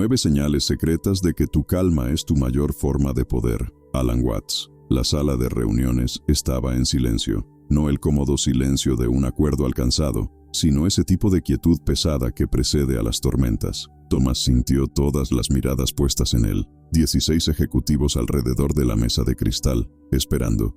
9 señales secretas de que tu calma es tu mayor forma de poder. Alan Watts. La sala de reuniones estaba en silencio. No el cómodo silencio de un acuerdo alcanzado, sino ese tipo de quietud pesada que precede a las tormentas. Thomas sintió todas las miradas puestas en él. 16 ejecutivos alrededor de la mesa de cristal, esperando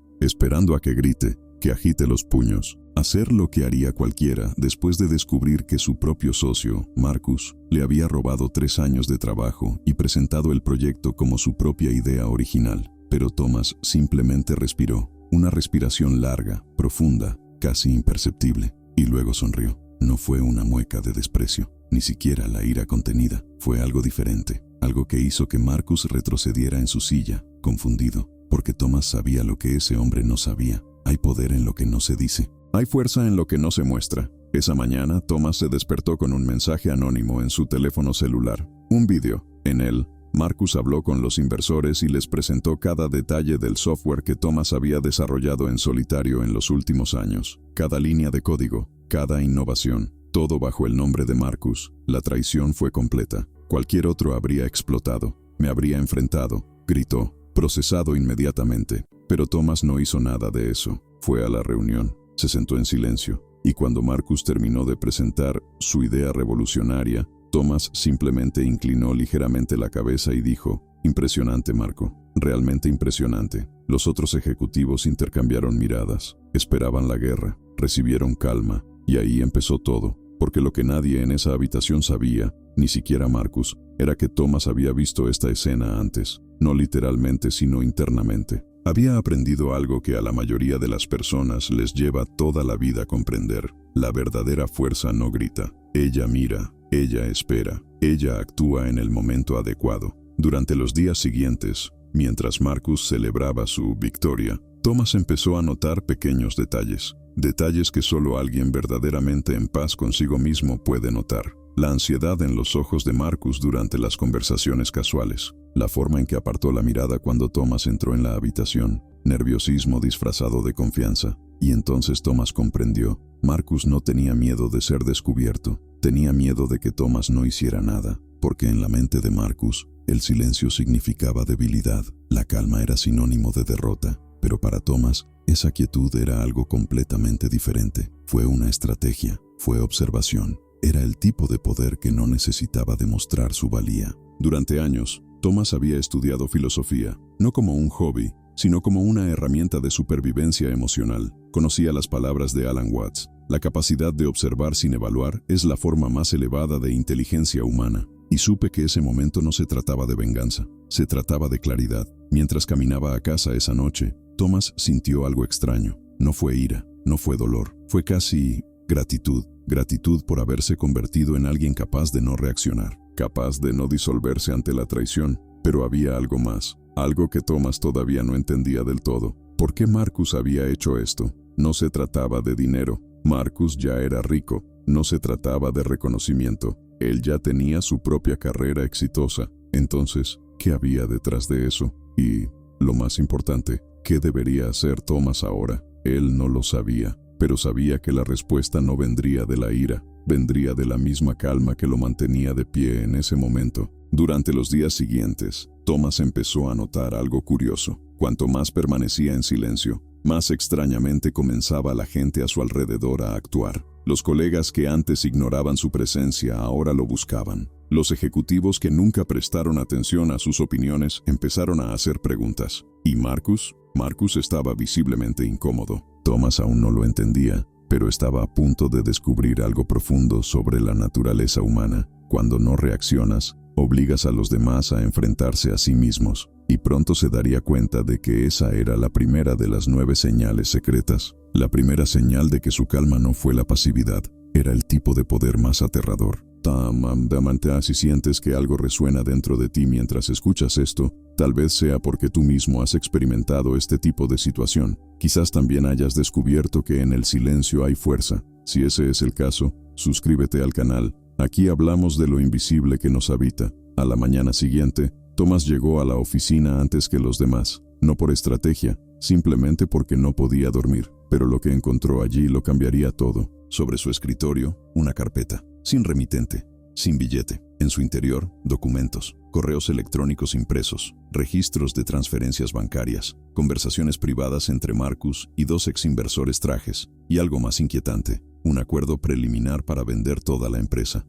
a que grite, que agite los puños. Hacer lo que haría cualquiera después de descubrir que su propio socio, Marcus, le había robado 3 años de trabajo y presentado el proyecto como su propia idea original. Pero Thomas simplemente respiró, una respiración larga, profunda, casi imperceptible, y luego sonrió. No fue una mueca de desprecio, ni siquiera la ira contenida. Fue algo diferente, algo que hizo que Marcus retrocediera en su silla, confundido, porque Thomas sabía lo que ese hombre no sabía. Hay poder en lo que no se dice. Hay fuerza en lo que no se muestra. Esa mañana, Thomas se despertó con un mensaje anónimo en su teléfono celular. Un vídeo. En él, Marcus habló con los inversores y les presentó cada detalle del software que Thomas había desarrollado en solitario en los últimos años. Cada línea de código, cada innovación, todo bajo el nombre de Marcus. La traición fue completa. Cualquier otro habría explotado. Me habría enfrentado, gritó, procesado inmediatamente. Pero Thomas no hizo nada de eso. Fue a la reunión, se sentó en silencio, y cuando Marcus terminó de presentar su idea revolucionaria, Thomas simplemente inclinó ligeramente la cabeza y dijo: «Impresionante, Marco, realmente impresionante». Los otros ejecutivos intercambiaron miradas, esperaban la guerra, recibieron calma, y ahí empezó todo, porque lo que nadie en esa habitación sabía, ni siquiera Marcus, era que Thomas había visto esta escena antes, no literalmente sino internamente. Había aprendido algo que a la mayoría de las personas les lleva toda la vida a comprender. La verdadera fuerza no grita, ella mira. Ella espera, ella actúa en el momento adecuado. Durante los días siguientes, mientras Marcus celebraba su victoria, Thomas empezó a notar pequeños detalles que solo alguien verdaderamente en paz consigo mismo puede notar. La ansiedad en los ojos de Marcus durante las conversaciones casuales, la forma en que apartó la mirada cuando Thomas entró en la habitación, nerviosismo disfrazado de confianza. Y entonces Thomas comprendió. Marcus no tenía miedo de ser descubierto, tenía miedo de que Thomas no hiciera nada, porque en la mente de Marcus, el silencio significaba debilidad, la calma era sinónimo de derrota, pero para Thomas, esa quietud era algo completamente diferente. Fue una estrategia, fue observación, era el tipo de poder que no necesitaba demostrar su valía. Durante años, Thomas había estudiado filosofía, no como un hobby, sino como una herramienta de supervivencia emocional. Conocía las palabras de Alan Watts: la capacidad de observar sin evaluar es la forma más elevada de inteligencia humana. Y supe que ese momento no se trataba de venganza, se trataba de claridad. Mientras caminaba a casa esa noche, Thomas sintió algo extraño. No fue ira, no fue dolor, fue casi gratitud. Gratitud por haberse convertido en alguien capaz de no reaccionar, capaz de no disolverse ante la traición. Pero había algo más. Algo que Thomas todavía no entendía del todo. ¿Por qué Marcus había hecho esto? No se trataba de dinero. Marcus ya era rico. No se trataba de reconocimiento. Él ya tenía su propia carrera exitosa. Entonces, ¿qué había detrás de eso? Y, lo más importante, ¿qué debería hacer Thomas ahora? Él no lo sabía, pero sabía que la respuesta no vendría de la ira, vendría de la misma calma que lo mantenía de pie en ese momento. Durante los días siguientes, Thomas empezó a notar algo curioso. Cuanto más permanecía en silencio, más extrañamente comenzaba la gente a su alrededor a actuar. Los colegas que antes ignoraban su presencia ahora lo buscaban. Los ejecutivos que nunca prestaron atención a sus opiniones empezaron a hacer preguntas. ¿Y Marcus? Marcus estaba visiblemente incómodo. Thomas aún no lo entendía, pero estaba a punto de descubrir algo profundo sobre la naturaleza humana. Cuando no reaccionas, obligas a los demás a enfrentarse a sí mismos, y pronto se daría cuenta de que esa era la primera de las 9 señales secretas. La primera señal de que su calma no fue la pasividad, era el tipo de poder más aterrador. Si sientes que algo resuena dentro de ti mientras escuchas esto, tal vez sea porque tú mismo has experimentado este tipo de situación. Quizás también hayas descubierto que en el silencio hay fuerza. Si ese es el caso, suscríbete al canal. Aquí hablamos de lo invisible que nos habita. A la mañana siguiente, Thomas llegó a la oficina antes que los demás. No por estrategia, simplemente porque no podía dormir. Pero lo que encontró allí lo cambiaría todo. Sobre su escritorio, una carpeta, sin remitente, sin billete. En su interior, documentos, correos electrónicos impresos, registros de transferencias bancarias, conversaciones privadas entre Marcus y dos ex-inversores trajes, y algo más inquietante, un acuerdo preliminar para vender toda la empresa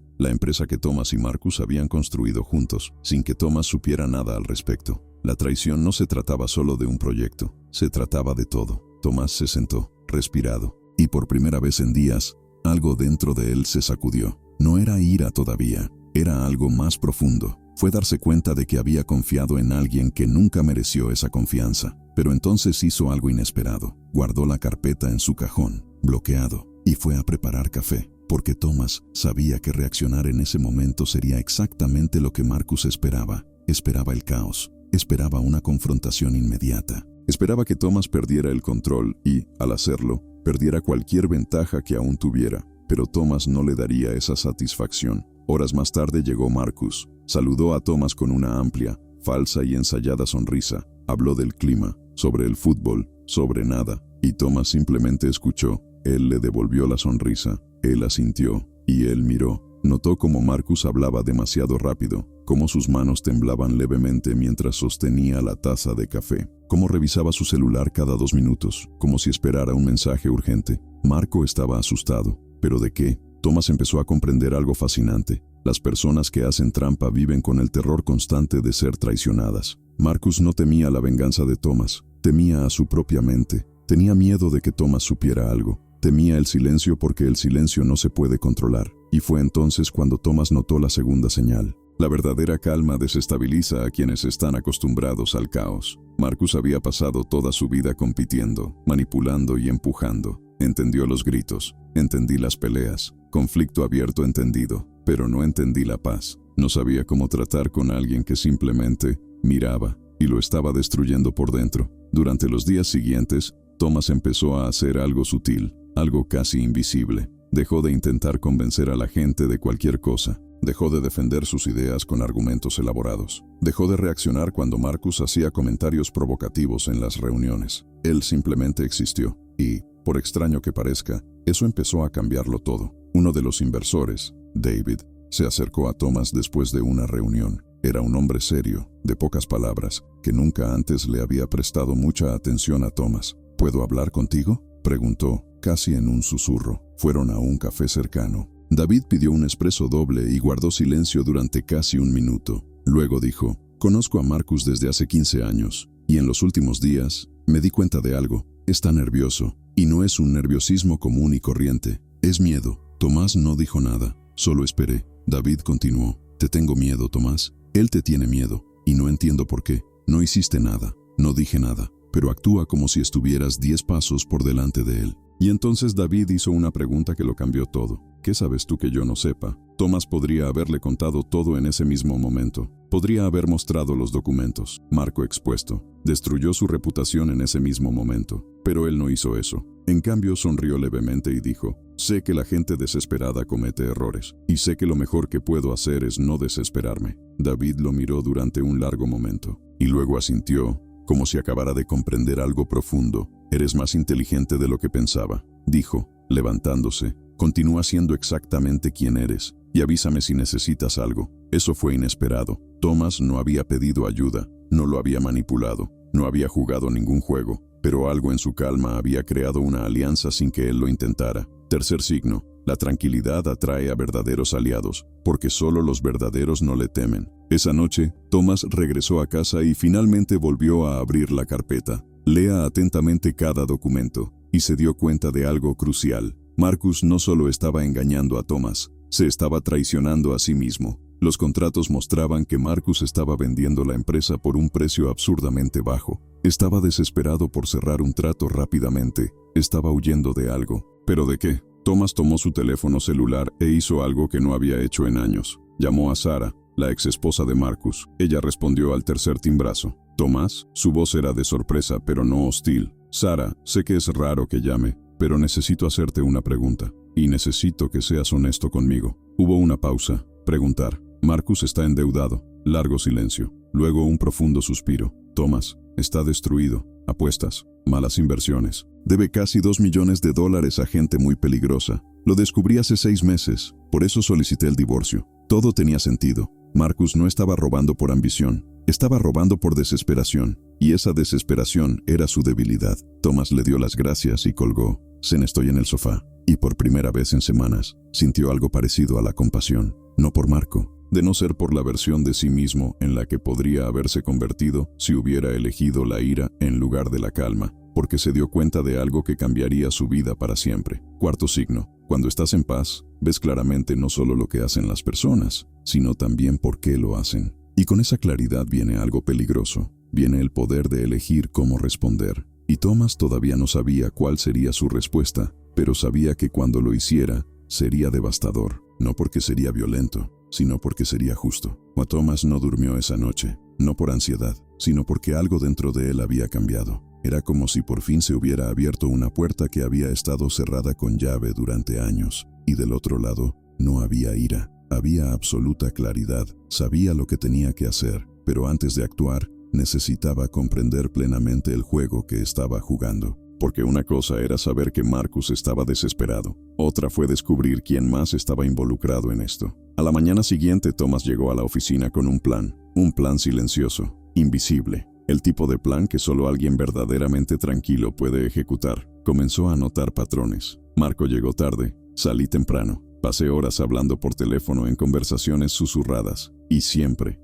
que Thomas y Marcus habían construido juntos, sin que Thomas supiera nada al respecto. La traición no se trataba solo de un proyecto, se trataba de todo. Thomas se sentó, respirado, y por primera vez en días, algo dentro de él se sacudió. No era ira todavía, era algo más profundo. Fue darse cuenta de que había confiado en alguien que nunca mereció esa confianza. Pero entonces hizo algo inesperado. Guardó la carpeta en su cajón, bloqueado, y fue a preparar café. Porque Thomas sabía que reaccionar en ese momento sería exactamente lo que Marcus esperaba. Esperaba el caos, esperaba una confrontación inmediata. Esperaba que Thomas perdiera el control y, al hacerlo, perdiera cualquier ventaja que aún tuviera. Pero Thomas no le daría esa satisfacción. Horas más tarde llegó Marcus. Saludó a Thomas con una amplia, falsa y ensayada sonrisa. Habló del clima, sobre el fútbol, sobre nada. Y Thomas simplemente escuchó. Él le devolvió la sonrisa. Él asintió, y él miró. Notó cómo Marcus hablaba demasiado rápido, cómo sus manos temblaban levemente mientras sostenía la taza de café, cómo revisaba su celular cada 2 minutos, como si esperara un mensaje urgente. Marco estaba asustado. ¿Pero de qué? Thomas empezó a comprender algo fascinante. Las personas que hacen trampa viven con el terror constante de ser traicionadas. Marcus no temía la venganza de Thomas, temía a su propia mente. Tenía miedo de que Thomas supiera algo. Temía el silencio porque el silencio no se puede controlar. Y fue entonces cuando Thomas notó la segunda señal. La verdadera calma desestabiliza a quienes están acostumbrados al caos. Marcus había pasado toda su vida compitiendo, manipulando y empujando. Entendió los gritos, entendí las peleas, conflicto abierto entendido, pero no entendí la paz. No sabía cómo tratar con alguien que simplemente miraba y lo estaba destruyendo por dentro. Durante los días siguientes, Thomas empezó a hacer algo sutil, algo casi invisible. Dejó de intentar convencer a la gente de cualquier cosa. Dejó de defender sus ideas con argumentos elaborados. Dejó de reaccionar cuando Marcus hacía comentarios provocativos en las reuniones. Él simplemente existió. Y, por extraño que parezca, eso empezó a cambiarlo todo. Uno de los inversores, David, se acercó a Thomas después de una reunión. Era un hombre serio, de pocas palabras, que nunca antes le había prestado mucha atención a Thomas. ¿Puedo hablar contigo?, preguntó, casi en un susurro. Fueron a un café cercano. David pidió un espresso doble y guardó silencio durante casi 1 minuto. Luego dijo, conozco a Marcus desde hace 15 años, y en los últimos días me di cuenta de algo. Está nervioso, y no es un nerviosismo común y corriente, es miedo. Tomás no dijo nada, solo esperé. David continuó, te tengo miedo, Tomás. Él te tiene miedo, y no entiendo por qué. No hiciste nada, no dije nada, pero actúa como si estuvieras 10 pasos por delante de él. Y entonces David hizo una pregunta que lo cambió todo. ¿Qué sabes tú que yo no sepa? Thomas podría haberle contado todo en ese mismo momento. Podría haber mostrado los documentos. Marco expuesto. Destruyó su reputación en ese mismo momento. Pero él no hizo eso. En cambio, sonrió levemente y dijo, sé que la gente desesperada comete errores. Y sé que lo mejor que puedo hacer es no desesperarme. David lo miró durante un largo momento. Y luego asintió, como si acabara de comprender algo profundo. Eres más inteligente de lo que pensaba, dijo, levantándose. Continúa siendo exactamente quien eres, y avísame si necesitas algo. Eso fue inesperado. Thomas no había pedido ayuda, no lo había manipulado, no había jugado ningún juego, pero algo en su calma había creado una alianza sin que él lo intentara. Tercer signo, la tranquilidad atrae a verdaderos aliados, porque solo los verdaderos no le temen. Esa noche, Thomas regresó a casa y finalmente volvió a abrir la carpeta. Lea atentamente cada documento, y se dio cuenta de algo crucial. Marcus no solo estaba engañando a Thomas, se estaba traicionando a sí mismo. Los contratos mostraban que Marcus estaba vendiendo la empresa por un precio absurdamente bajo. Estaba desesperado por cerrar un trato rápidamente. Estaba huyendo de algo. ¿Pero de qué? Thomas tomó su teléfono celular e hizo algo que no había hecho en años. Llamó a Sara, la exesposa de Marcus. Ella respondió al tercer timbrazo. Tomás, su voz era de sorpresa, pero no hostil. Sara, sé que es raro que llame, pero necesito hacerte una pregunta. Y necesito que seas honesto conmigo. Hubo una pausa. Preguntar. Marcus está endeudado. Largo silencio. Luego un profundo suspiro. Tomás, está destruido. Apuestas. Malas inversiones. Debe casi $2 millones a gente muy peligrosa. Lo descubrí hace 6 meses. Por eso solicité el divorcio. Todo tenía sentido. Marcus no estaba robando por ambición, estaba robando por desesperación, y esa desesperación era su debilidad. Thomas le dio las gracias y colgó. Se enestó en el sofá, y por primera vez en semanas, sintió algo parecido a la compasión. No por Marco, de no ser por la versión de sí mismo en la que podría haberse convertido si hubiera elegido la ira en lugar de la calma, porque se dio cuenta de algo que cambiaría su vida para siempre. Cuarto signo. Cuando estás en paz, ves claramente no solo lo que hacen las personas, sino también por qué lo hacen. Y con esa claridad viene algo peligroso. Viene el poder de elegir cómo responder. Y Thomas todavía no sabía cuál sería su respuesta, pero sabía que cuando lo hiciera, sería devastador. No porque sería violento, sino porque sería justo. Thomas no durmió esa noche, no por ansiedad, sino porque algo dentro de él había cambiado. Era como si por fin se hubiera abierto una puerta que había estado cerrada con llave durante años, y del otro lado no había ira, había absoluta claridad. Sabía lo que tenía que hacer, pero antes de actuar, necesitaba comprender plenamente el juego que estaba jugando. Porque una cosa era saber que Marcus estaba desesperado, otra fue descubrir quién más estaba involucrado en esto. A la mañana siguiente, Thomas llegó a la oficina con un plan silencioso, invisible. El tipo de plan que solo alguien verdaderamente tranquilo puede ejecutar. Comenzó a notar patrones. Marco llegó tarde, salí temprano, pasé horas hablando por teléfono en conversaciones susurradas, y siempre,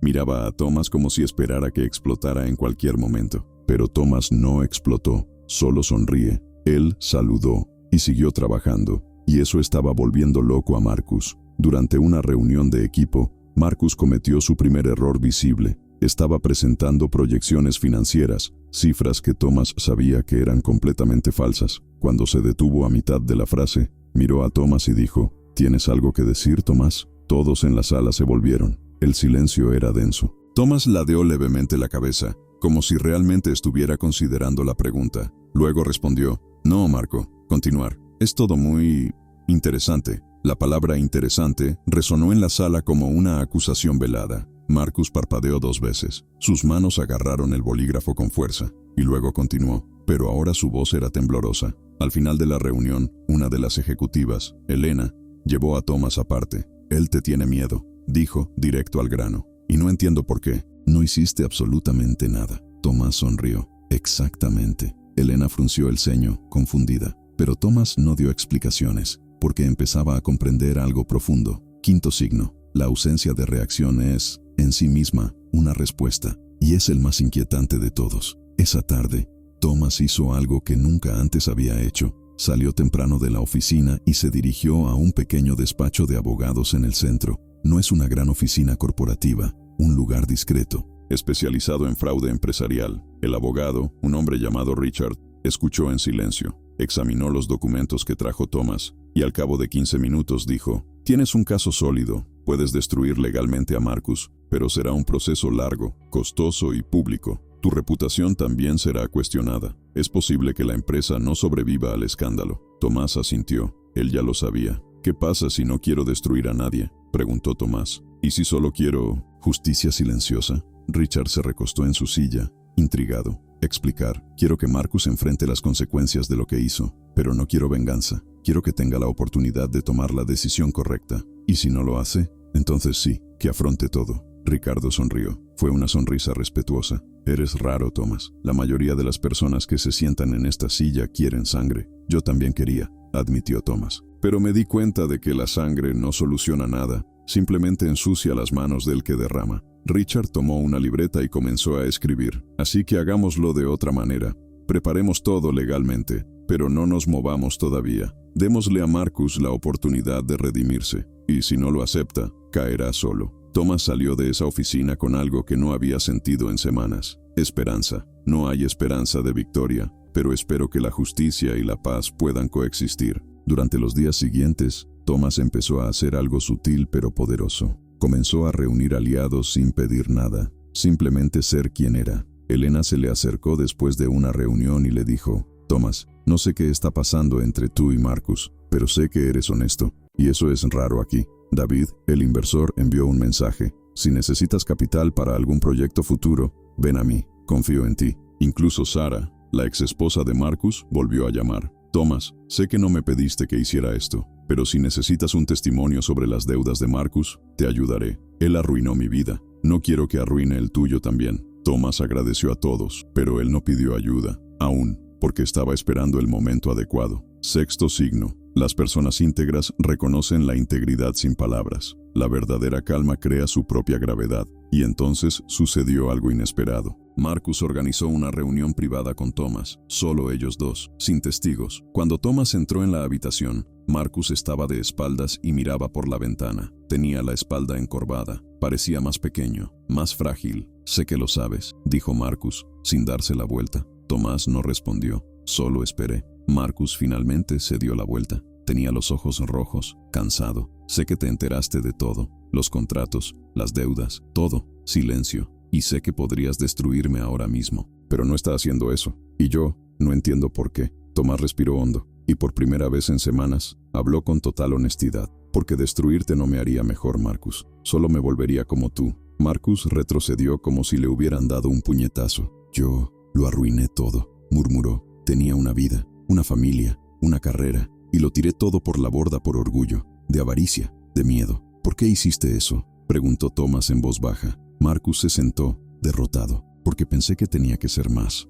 miraba a Thomas como si esperara que explotara en cualquier momento. Pero Thomas no explotó, solo sonríe. Él saludó y siguió trabajando, y eso estaba volviendo loco a Marcus. Durante una reunión de equipo, Marcus cometió su primer error visible. Estaba presentando proyecciones financieras, cifras que Thomas sabía que eran completamente falsas. Cuando se detuvo a mitad de la frase, miró a Thomas y dijo: ¿Tienes algo que decir, Thomas? Todos en la sala se volvieron. El silencio era denso. Thomas ladeó levemente la cabeza, como si realmente estuviera considerando la pregunta. Luego respondió: No, Marco, continuar. Es todo muy interesante. La palabra interesante resonó en la sala como una acusación velada. Marcus parpadeó 2 veces. Sus manos agarraron el bolígrafo con fuerza, y luego continuó, pero ahora su voz era temblorosa. Al final de la reunión, una de las ejecutivas, Elena, llevó a Thomas aparte. Él te tiene miedo, dijo, directo al grano. Y no entiendo por qué. No hiciste absolutamente nada. Thomas sonrió. Exactamente. Elena frunció el ceño, confundida. Pero Thomas no dio explicaciones, porque empezaba a comprender algo profundo. Quinto signo. La ausencia de reacción es, en sí misma, una respuesta, y es el más inquietante de todos. Esa tarde, Thomas hizo algo que nunca antes había hecho. Salió temprano de la oficina y se dirigió a un pequeño despacho de abogados en el centro. No es una gran oficina corporativa, un lugar discreto, especializado en fraude empresarial. El abogado, un hombre llamado Richard, escuchó en silencio. Examinó los documentos que trajo Thomas, y al cabo de 15 minutos dijo: Tienes un caso sólido, puedes destruir legalmente a Marcus, pero será un proceso largo, costoso y público. Tu reputación también será cuestionada. Es posible que la empresa no sobreviva al escándalo. Tomás asintió. Él ya lo sabía. ¿Qué pasa si no quiero destruir a nadie?, preguntó Tomás. ¿Y si solo quiero justicia silenciosa? Richard se recostó en su silla, intrigado. Explicar. Quiero que Marcus enfrente las consecuencias de lo que hizo, pero no quiero venganza. Quiero que tenga la oportunidad de tomar la decisión correcta. Y si no lo hace, entonces sí, que afronte todo. Ricardo sonrió. Fue una sonrisa respetuosa. Eres raro, Thomas. La mayoría de las personas que se sientan en esta silla quieren sangre. Yo también quería, admitió Thomas. Pero me di cuenta de que la sangre no soluciona nada. Simplemente ensucia las manos del que derrama. Richard tomó una libreta y comenzó a escribir. Así que hagámoslo de otra manera. Preparemos todo legalmente, pero no nos movamos todavía. Démosle a Marcus la oportunidad de redimirse. Y si no lo acepta, caerá solo. Thomas salió de esa oficina con algo que no había sentido en semanas. Esperanza. No hay esperanza de victoria, pero espero que la justicia y la paz puedan coexistir. Durante los días siguientes, Thomas empezó a hacer algo sutil pero poderoso. Comenzó a reunir aliados sin pedir nada, simplemente ser quien era. Elena se le acercó después de una reunión y le dijo: Thomas, no sé qué está pasando entre tú y Marcus, pero sé que eres honesto, y eso es raro aquí. David, el inversor, envió un mensaje: si necesitas capital para algún proyecto futuro, ven a mí, confío en ti. Incluso Sara, la ex esposa de Marcus, volvió a llamar. Thomas, sé que no me pediste que hiciera esto, Pero si necesitas un testimonio sobre las deudas de Marcus, te ayudaré. Él arruinó mi vida. No quiero que arruine el tuyo también. Thomas agradeció a todos, pero él no pidió ayuda, aún, porque estaba esperando el momento adecuado. Sexto signo. Las personas íntegras reconocen la integridad sin palabras. La verdadera calma crea su propia gravedad. Y entonces sucedió algo inesperado. Marcus organizó una reunión privada con Thomas, solo ellos dos, sin testigos. Cuando Thomas entró en la habitación, Marcus estaba de espaldas y miraba por la ventana. Tenía la espalda encorvada, parecía más pequeño, más frágil. «Sé que lo sabes», dijo Marcus, sin darse la vuelta. Tomás no respondió, solo esperé. Marcus finalmente se dio la vuelta. Tenía los ojos rojos, cansado. «Sé que te enteraste de todo, los contratos, las deudas, todo. Silencio. Y sé que podrías destruirme ahora mismo, pero no está haciendo eso. Y yo no entiendo por qué». Tomás respiró hondo, y por primera vez en semanas, habló con total honestidad. «Porque destruirte no me haría mejor, Marcus. Solo me volvería como tú». Marcus retrocedió como si le hubieran dado un puñetazo. «Yo lo arruiné todo», murmuró. «Tenía una vida, una familia, una carrera, y lo tiré todo por la borda por orgullo, de avaricia, de miedo». «¿Por qué hiciste eso?», preguntó Thomas en voz baja. Marcus se sentó, derrotado, «Porque pensé que tenía que ser más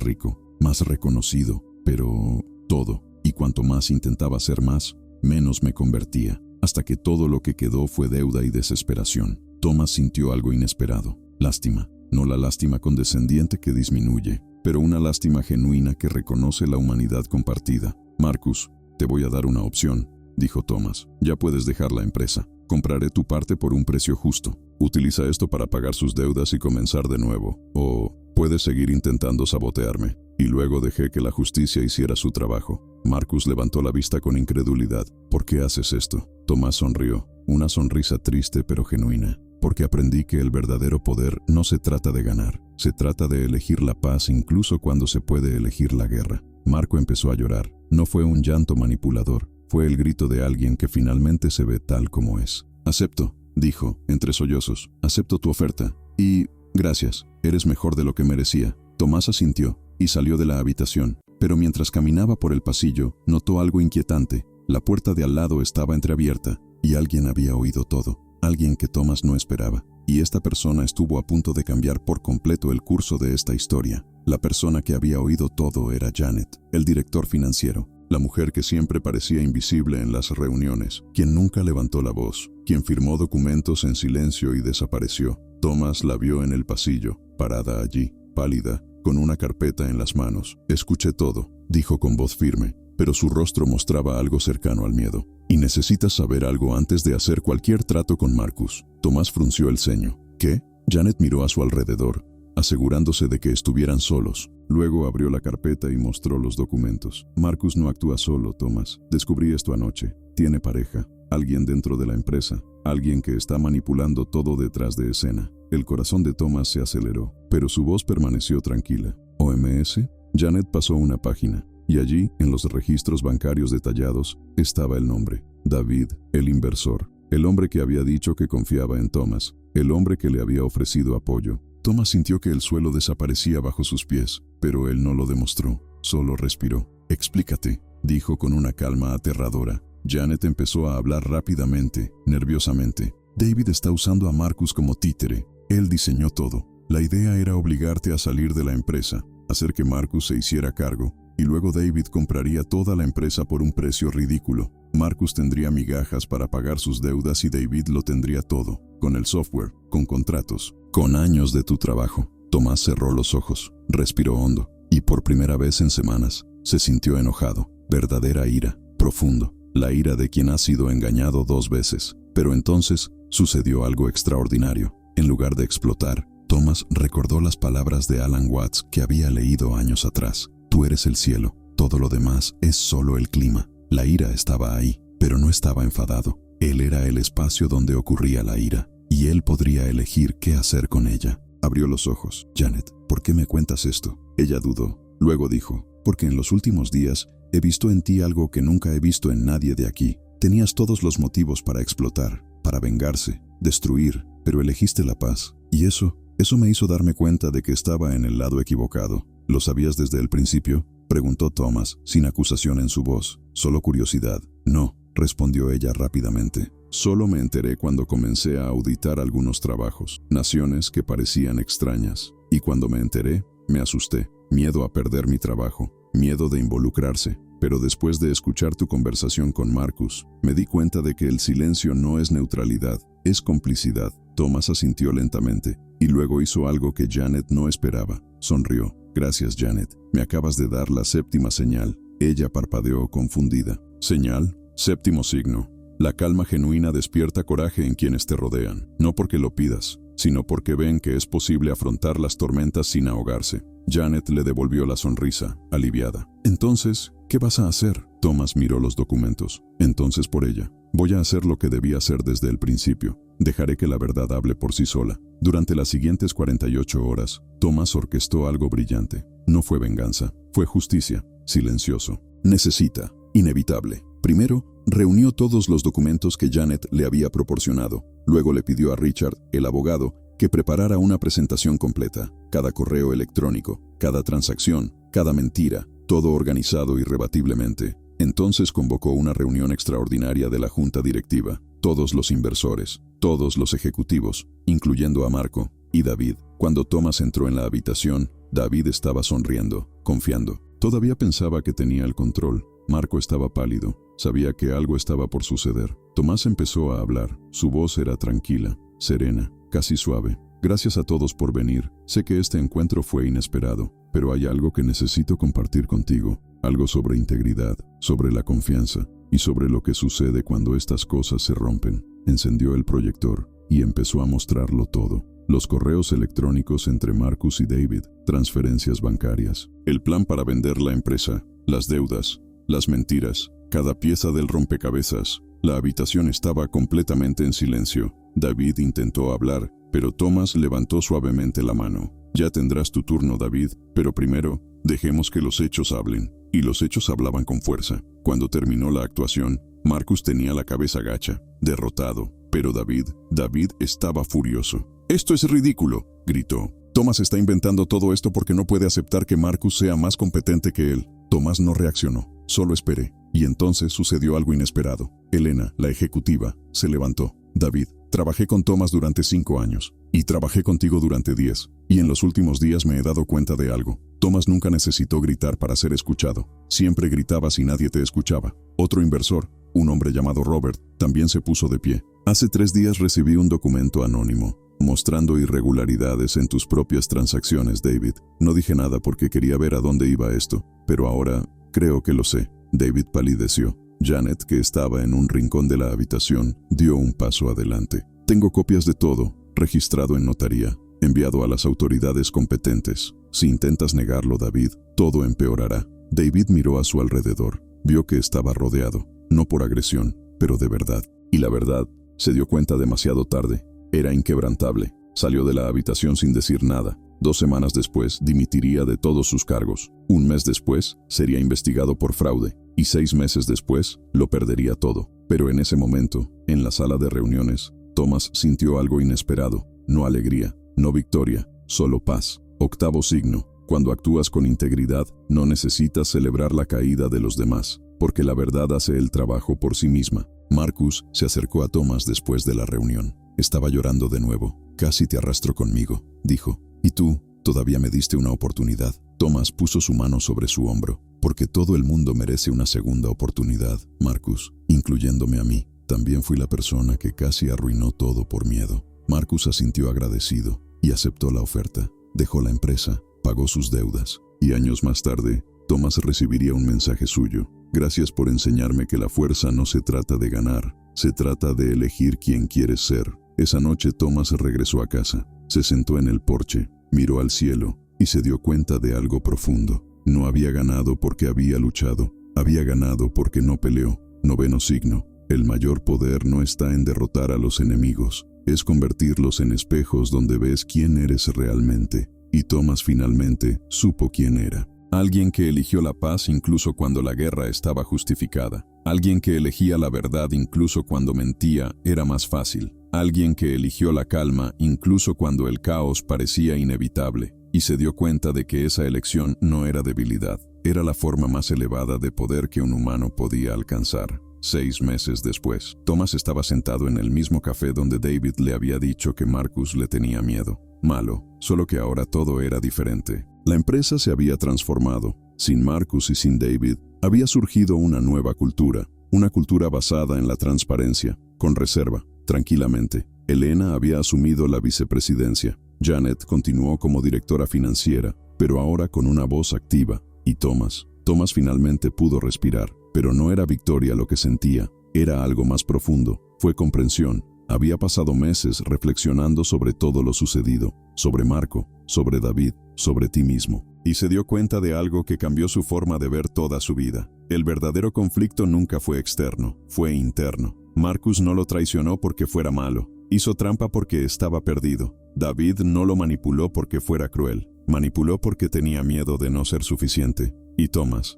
rico, más reconocido, pero todo, y cuanto más intentaba ser más, menos me convertía, hasta que todo lo que quedó fue deuda y desesperación». Thomas sintió algo inesperado, lástima, no la lástima condescendiente que disminuye, pero una lástima genuina que reconoce la humanidad compartida. «Marcus, te voy a dar una opción», dijo Thomas. «Ya puedes dejar la empresa. Compraré tu parte por un precio justo. Utiliza esto para pagar sus deudas y comenzar de nuevo. O puedes seguir intentando sabotearme». Y luego dejé que la justicia hiciera su trabajo. Marcus levantó la vista con incredulidad. «¿Por qué haces esto?». Tomás sonrió, una sonrisa triste pero genuina. «Porque aprendí que el verdadero poder no se trata de ganar, se trata de elegir la paz incluso cuando se puede elegir la guerra». Marco empezó a llorar. No fue un llanto manipulador, fue el grito de alguien que finalmente se ve tal como es. «Acepto», dijo, entre sollozos. «Acepto tu oferta. Y gracias, eres mejor de lo que merecía». Tomás asintió y salió de la habitación, pero mientras caminaba por el pasillo, notó algo inquietante. La puerta de al lado estaba entreabierta y alguien había oído todo. Alguien que Thomas no esperaba. Y esta persona estuvo a punto de cambiar por completo el curso de esta historia. La persona que había oído todo era Janet, el director financiero. La mujer que siempre parecía invisible en las reuniones, quien nunca levantó la voz, quien firmó documentos en silencio y desapareció. Thomas la vio en el pasillo, parada allí, pálida, con una carpeta en las manos. «Escuché todo», dijo con voz firme, pero su rostro mostraba algo cercano al miedo. «Y necesitas saber algo antes de hacer cualquier trato con Marcus». Tomás frunció el ceño. «¿Qué?». Janet miró a su alrededor, asegurándose de que estuvieran solos. Luego abrió la carpeta y mostró los documentos. «Marcus no actúa solo, Thomas. Descubrí esto anoche. Tiene pareja, alguien dentro de la empresa, alguien que está manipulando todo detrás de escena». El corazón de Thomas se aceleró, pero su voz permaneció tranquila. «¿OMS?». Janet pasó una página. Y allí, en los registros bancarios detallados, estaba el nombre. David, el inversor. El hombre que había dicho que confiaba en Thomas. El hombre que le había ofrecido apoyo. Thomas sintió que el suelo desaparecía bajo sus pies, pero él no lo demostró. Solo respiró. «Explícate», dijo con una calma aterradora. Janet empezó a hablar rápidamente, nerviosamente. «David está usando a Marcus como títere. Él diseñó todo. La idea era obligarte a salir de la empresa, hacer que Marcus se hiciera cargo. Y luego David compraría toda la empresa por un precio ridículo. Marcus tendría migajas para pagar sus deudas y David lo tendría todo, con el software, con contratos, con años de tu trabajo». Tomás cerró los ojos, respiró hondo, y por primera vez en semanas, se sintió enojado. Verdadera ira, profundo, la ira de quien ha sido engañado 2 veces. Pero entonces, sucedió algo extraordinario. En lugar de explotar, Thomas recordó las palabras de Alan Watts que había leído años atrás. «Tú eres el cielo, todo lo demás es solo el clima». La ira estaba ahí, pero no estaba enfadado. Él era el espacio donde ocurría la ira, y él podría elegir qué hacer con ella. Abrió los ojos. «Janet, ¿por qué me cuentas esto?». Ella dudó. Luego dijo: «Porque en los últimos días he visto en ti algo que nunca he visto en nadie de aquí. Tenías todos los motivos para explotar, para vengarse, destruir, pero elegiste la paz. Y eso me hizo darme cuenta de que estaba en el lado equivocado». «¿Lo sabías desde el principio?», preguntó Thomas, sin acusación en su voz, solo curiosidad. «No», respondió ella rápidamente. Solo me enteré cuando comencé a auditar algunos trabajos, naciones que parecían extrañas. Y cuando me enteré, me asusté. Miedo a perder mi trabajo, miedo de involucrarse. Pero después de escuchar tu conversación con Marcus, me di cuenta de que el silencio no es neutralidad, es complicidad. Thomas asintió lentamente, y luego hizo algo que Janet no esperaba. Sonrió. Gracias, Janet. Me acabas de dar la séptima señal. Ella parpadeó confundida. ¿Señal? Séptimo signo. La calma genuina despierta coraje en quienes te rodean, no porque lo pidas, sino porque ven que es posible afrontar las tormentas sin ahogarse. Janet le devolvió la sonrisa, aliviada. Entonces, ¿qué vas a hacer? Thomas miró los documentos. Entonces por ella. Voy a hacer lo que debía hacer desde el principio. Dejaré que la verdad hable por sí sola. Durante las siguientes 48 horas, Thomas orquestó algo brillante. No fue venganza, fue justicia. Silencioso. Necesita. Inevitable. Primero, reunió todos los documentos que Janet le había proporcionado. Luego le pidió a Richard, el abogado, que preparara una presentación completa. Cada correo electrónico, cada transacción, cada mentira, todo organizado irrebatiblemente. Entonces convocó una reunión extraordinaria de la junta directiva. Todos los inversores, todos los ejecutivos, incluyendo a Marco y David. Cuando Thomas entró en la habitación, David estaba sonriendo, confiando. Todavía pensaba que tenía el control. Marco estaba pálido. Sabía que algo estaba por suceder. Tomás empezó a hablar. Su voz era tranquila, serena, casi suave. Gracias a todos por venir. Sé que este encuentro fue inesperado, pero hay algo que necesito compartir contigo. Algo sobre integridad, sobre la confianza y sobre lo que sucede cuando estas cosas se rompen. Encendió el proyector y empezó a mostrarlo todo. Los correos electrónicos entre Marcus y David, transferencias bancarias, el plan para vender la empresa, las deudas, las mentiras, cada pieza del rompecabezas. La habitación estaba completamente en silencio. David intentó hablar, pero Thomas levantó suavemente la mano. Ya tendrás tu turno, David, pero primero, dejemos que los hechos hablen. Y los hechos hablaban con fuerza. Cuando terminó la actuación, Marcus tenía la cabeza gacha, derrotado. Pero David estaba furioso. «¡Esto es ridículo!», gritó. «Thomas está inventando todo esto porque no puede aceptar que Marcus sea más competente que él». Thomas no reaccionó, solo esperé. Y entonces sucedió algo inesperado. Elena, la ejecutiva, se levantó. «David, trabajé con Thomas durante 5 años. Y trabajé contigo durante 10. Y en los últimos días me he dado cuenta de algo. Thomas nunca necesitó gritar para ser escuchado. Siempre gritabas y nadie te escuchaba». Otro inversor, un hombre llamado Robert, también se puso de pie. «Hace 3 días recibí un documento anónimo, mostrando irregularidades en tus propias transacciones, David. No dije nada porque quería ver a dónde iba esto, pero ahora creo que lo sé». David palideció. Janet, que estaba en un rincón de la habitación, dio un paso adelante. «Tengo copias de todo, registrado en notaría, enviado a las autoridades competentes. Si intentas negarlo, David, todo empeorará». David miró a su alrededor. Vio que estaba rodeado, no por agresión, pero de verdad. Y la verdad, se dio cuenta demasiado tarde. Era inquebrantable. Salió de la habitación sin decir nada. 2 semanas después, dimitiría de todos sus cargos. 1 mes después, sería investigado por fraude. Y 6 meses después, lo perdería todo. Pero en ese momento, en la sala de reuniones, Thomas sintió algo inesperado. No alegría, no victoria, solo paz. 8º signo. Cuando actúas con integridad, no necesitas celebrar la caída de los demás, porque la verdad hace el trabajo por sí misma. Marcus se acercó a Thomas después de la reunión. Estaba llorando de nuevo. «Casi te arrastro conmigo», dijo. «Y tú, todavía me diste una oportunidad». Thomas puso su mano sobre su hombro. «Porque todo el mundo merece una segunda oportunidad, Marcus, incluyéndome a mí. También fui la persona que casi arruinó todo por miedo». Marcus asintió agradecido y aceptó la oferta. Dejó la empresa, pagó sus deudas. Y años más tarde, Thomas recibiría un mensaje suyo. «Gracias por enseñarme que la fuerza no se trata de ganar, se trata de elegir quién quieres ser». Esa noche Thomas regresó a casa, se sentó en el porche, miró al cielo y se dio cuenta de algo profundo. No había ganado porque había luchado, había ganado porque no peleó. 9º signo. El mayor poder no está en derrotar a los enemigos, es convertirlos en espejos donde ves quién eres realmente. Y Thomas finalmente supo quién era. Alguien que eligió la paz incluso cuando la guerra estaba justificada. Alguien que elegía la verdad incluso cuando mentía era más fácil. Alguien que eligió la calma incluso cuando el caos parecía inevitable. Y se dio cuenta de que esa elección no era debilidad. Era la forma más elevada de poder que un humano podía alcanzar. 6 meses después, Thomas estaba sentado en el mismo café donde David le había dicho que Marcus le tenía miedo. Malo, solo que ahora todo era diferente. La empresa se había transformado. Sin Marcus y sin David, había surgido una nueva cultura. Una cultura basada en la transparencia, con reserva, tranquilamente. Elena había asumido la vicepresidencia. Janet continuó como directora financiera, pero ahora con una voz activa. Y Thomas finalmente pudo respirar. Pero no era victoria lo que sentía, era algo más profundo. Fue comprensión. Había pasado meses reflexionando sobre todo lo sucedido, sobre Marco, sobre David, sobre ti mismo. Y se dio cuenta de algo que cambió su forma de ver toda su vida. El verdadero conflicto nunca fue externo, fue interno. Marcus no lo traicionó porque fuera malo. Hizo trampa porque estaba perdido. David no lo manipuló porque fuera cruel. Manipuló porque tenía miedo de no ser suficiente. Y Thomas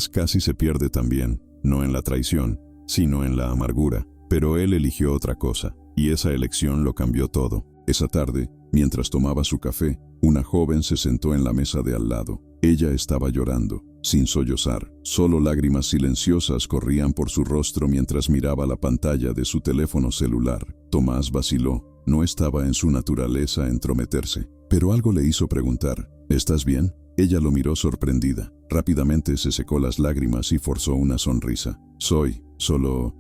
casi se pierde también, no en la traición, sino en la amargura. Pero él eligió otra cosa, y esa elección lo cambió todo. Esa tarde, mientras tomaba su café, una joven se sentó en la mesa de al lado. Ella estaba llorando, sin sollozar. Solo lágrimas silenciosas corrían por su rostro mientras miraba la pantalla de su teléfono celular. Tomás vaciló. No estaba en su naturaleza entrometerse, pero algo le hizo preguntar, ¿estás bien? Ella lo miró sorprendida. Rápidamente se secó las lágrimas y forzó una sonrisa. Soy solo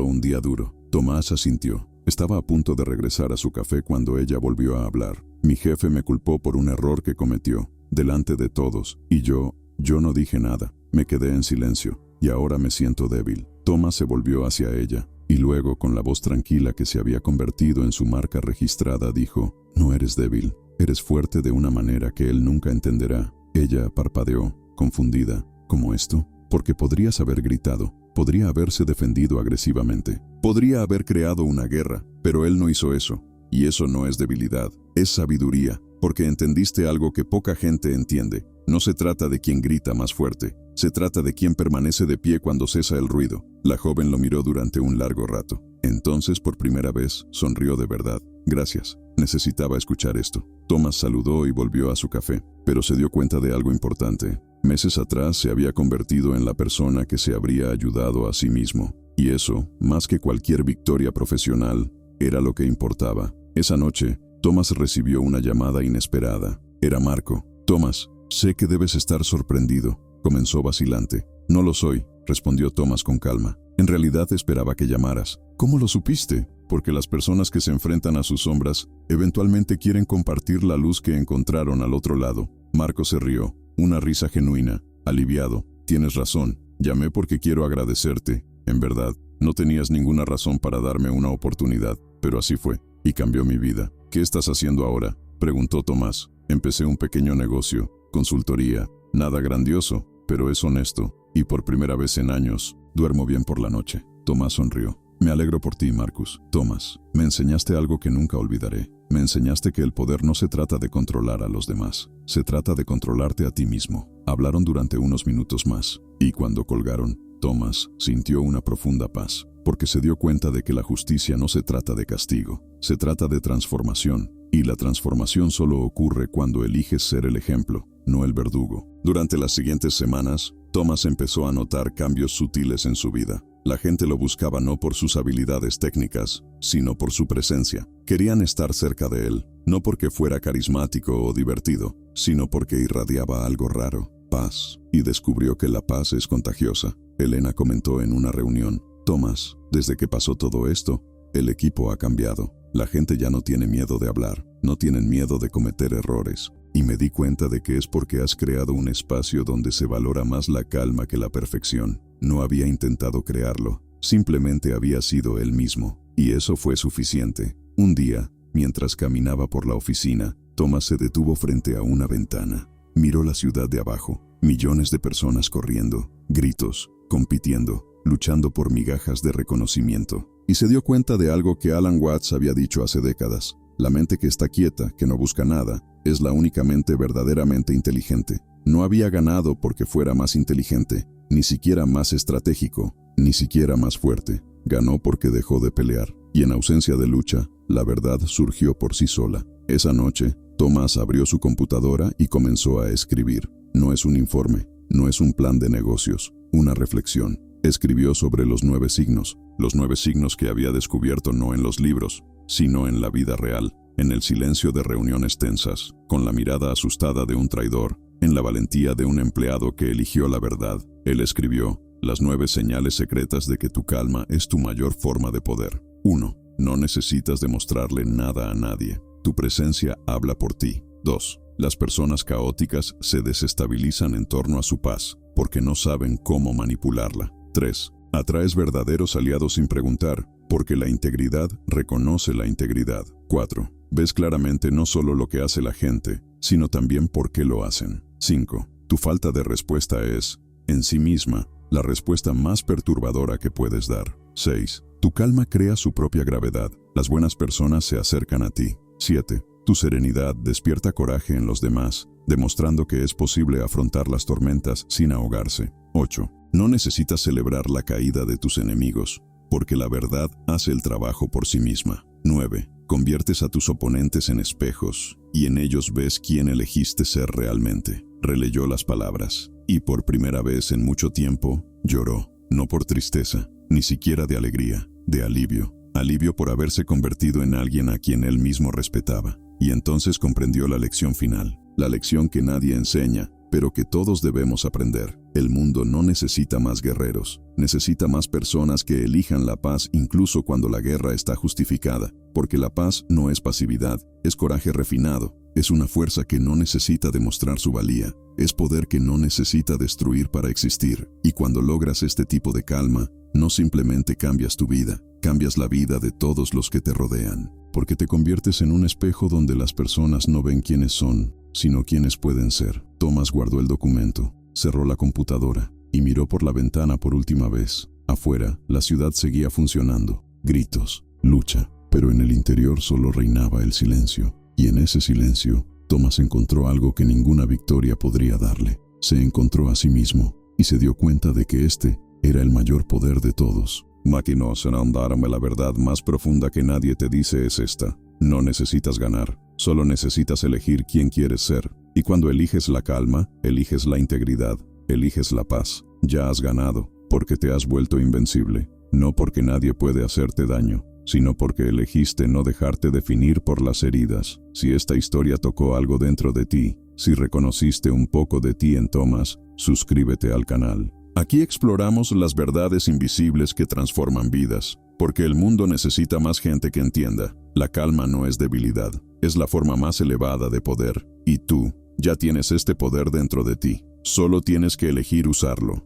un día duro. Tomás asintió. Estaba a punto de regresar a su café cuando ella volvió a hablar. Mi jefe me culpó por un error que cometió, delante de todos, y yo no dije nada. Me quedé en silencio, y ahora me siento débil. Tomás se volvió hacia ella, y luego, con la voz tranquila que se había convertido en su marca registrada, dijo, no eres débil, eres fuerte de una manera que él nunca entenderá. Ella parpadeó, confundida. ¿Cómo esto? Porque podrías haber gritado, podría haberse defendido agresivamente, podría haber creado una guerra, pero él no hizo eso. Y eso no es debilidad, es sabiduría, porque entendiste algo que poca gente entiende. No se trata de quien grita más fuerte, se trata de quien permanece de pie cuando cesa el ruido. La joven lo miró durante un largo rato. Entonces, por primera vez, sonrió de verdad. Gracias, necesitaba escuchar esto. Thomas saludó y volvió a su café, pero se dio cuenta de algo importante. Meses atrás se había convertido en la persona que se habría ayudado a sí mismo. Y eso, más que cualquier victoria profesional, era lo que importaba. Esa noche, Thomas recibió una llamada inesperada. Era Marco. Thomas, sé que debes estar sorprendido, comenzó vacilante. No lo soy, respondió Thomas con calma. En realidad esperaba que llamaras. ¿Cómo lo supiste? Porque las personas que se enfrentan a sus sombras eventualmente quieren compartir la luz que encontraron al otro lado. Marco se rió, una risa genuina, aliviado. Tienes razón, llamé porque quiero agradecerte. En verdad, no tenías ninguna razón para darme una oportunidad, pero así fue, y cambió mi vida. ¿Qué estás haciendo ahora?, preguntó Tomás. Empecé un pequeño negocio, consultoría, nada grandioso, pero es honesto, y por primera vez en años, duermo bien por la noche. Tomás sonrió. Me alegro por ti, Marcus. Tomás, me enseñaste algo que nunca olvidaré. Me enseñaste que el poder no se trata de controlar a los demás, se trata de controlarte a ti mismo. Hablaron durante unos minutos más, y cuando colgaron, Tomás sintió una profunda paz, porque se dio cuenta de que la justicia no se trata de castigo, se trata de transformación, y la transformación solo ocurre cuando eliges ser el ejemplo, no el verdugo. Durante las siguientes semanas, Tomás empezó a notar cambios sutiles en su vida. La gente lo buscaba no por sus habilidades técnicas, sino por su presencia. Querían estar cerca de él, no porque fuera carismático o divertido, sino porque irradiaba algo raro, paz, y descubrió que la paz es contagiosa. Elena comentó en una reunión, Tomás, desde que pasó todo esto, el equipo ha cambiado. La gente ya no tiene miedo de hablar, no tienen miedo de cometer errores. Y me di cuenta de que es porque has creado un espacio donde se valora más la calma que la perfección. No había intentado crearlo, simplemente había sido él mismo, y eso fue suficiente. Un día, mientras caminaba por la oficina, Tomás se detuvo frente a una ventana. Miró la ciudad de abajo, millones de personas corriendo, gritos, compitiendo, luchando por migajas de reconocimiento. Y se dio cuenta de algo que Alan Watts había dicho hace décadas. La mente que está quieta, que no busca nada, es la única mente verdaderamente inteligente. No había ganado porque fuera más inteligente, ni siquiera más estratégico, ni siquiera más fuerte. Ganó porque dejó de pelear, y en ausencia de lucha, la verdad surgió por sí sola. Esa noche, Tomás abrió su computadora y comenzó a escribir. No es un informe, no es un plan de negocios, una reflexión. Escribió sobre los 9 signos que había descubierto no en los libros, sino en la vida real, en el silencio de reuniones tensas, con la mirada asustada de un traidor, en la valentía de un empleado que eligió la verdad. Él escribió: las 9 señales secretas de que tu calma es tu mayor forma de poder. 1. No necesitas demostrarle nada a nadie. Tu presencia habla por ti. 2. Las personas caóticas se desestabilizan en torno a su paz, porque no saben cómo manipularla. 3. Atraes verdaderos aliados sin preguntar, porque la integridad reconoce la integridad. 4. Ves claramente no solo lo que hace la gente, sino también por qué lo hacen. 5. Tu falta de respuesta es, en sí misma, la respuesta más perturbadora que puedes dar. 6. Tu calma crea su propia gravedad. Las buenas personas se acercan a ti. 7. Tu serenidad despierta coraje en los demás, demostrando que es posible afrontar las tormentas sin ahogarse. 8. No necesitas celebrar la caída de tus enemigos, porque la verdad hace el trabajo por sí misma. 9. Conviertes a tus oponentes en espejos, y en ellos ves quién elegiste ser realmente. Releyó las palabras, y por primera vez en mucho tiempo, lloró, no por tristeza, ni siquiera de alegría, de alivio. Alivio por haberse convertido en alguien a quien él mismo respetaba. Y entonces comprendió la lección final, la lección que nadie enseña, pero que todos debemos aprender. El mundo no necesita más guerreros, necesita más personas que elijan la paz incluso cuando la guerra está justificada, porque la paz no es pasividad, es coraje refinado, es una fuerza que no necesita demostrar su valía, es poder que no necesita destruir para existir. Y cuando logras este tipo de calma, no simplemente cambias tu vida, cambias la vida de todos los que te rodean, porque te conviertes en un espejo donde las personas no ven quiénes son, sino quiénes pueden ser. Thomas guardó el documento, cerró la computadora y miró por la ventana por última vez. Afuera, la ciudad seguía funcionando. Gritos, lucha, pero en el interior solo reinaba el silencio. Y en ese silencio, Thomas encontró algo que ninguna victoria podría darle. Se encontró a sí mismo y se dio cuenta de que este era el mayor poder de todos. Máquinas, darme la verdad más profunda que nadie te dice es esta. No necesitas ganar, solo necesitas elegir quién quieres ser. Y cuando eliges la calma, eliges la integridad, eliges la paz, ya has ganado, porque te has vuelto invencible. No porque nadie puede hacerte daño, sino porque elegiste no dejarte definir por las heridas. Si esta historia tocó algo dentro de ti, si reconociste un poco de ti en Thomas, suscríbete al canal. Aquí exploramos las verdades invisibles que transforman vidas, porque el mundo necesita más gente que entienda. La calma no es debilidad, es la forma más elevada de poder, y tú ya tienes este poder dentro de ti. Solo tienes que elegir usarlo.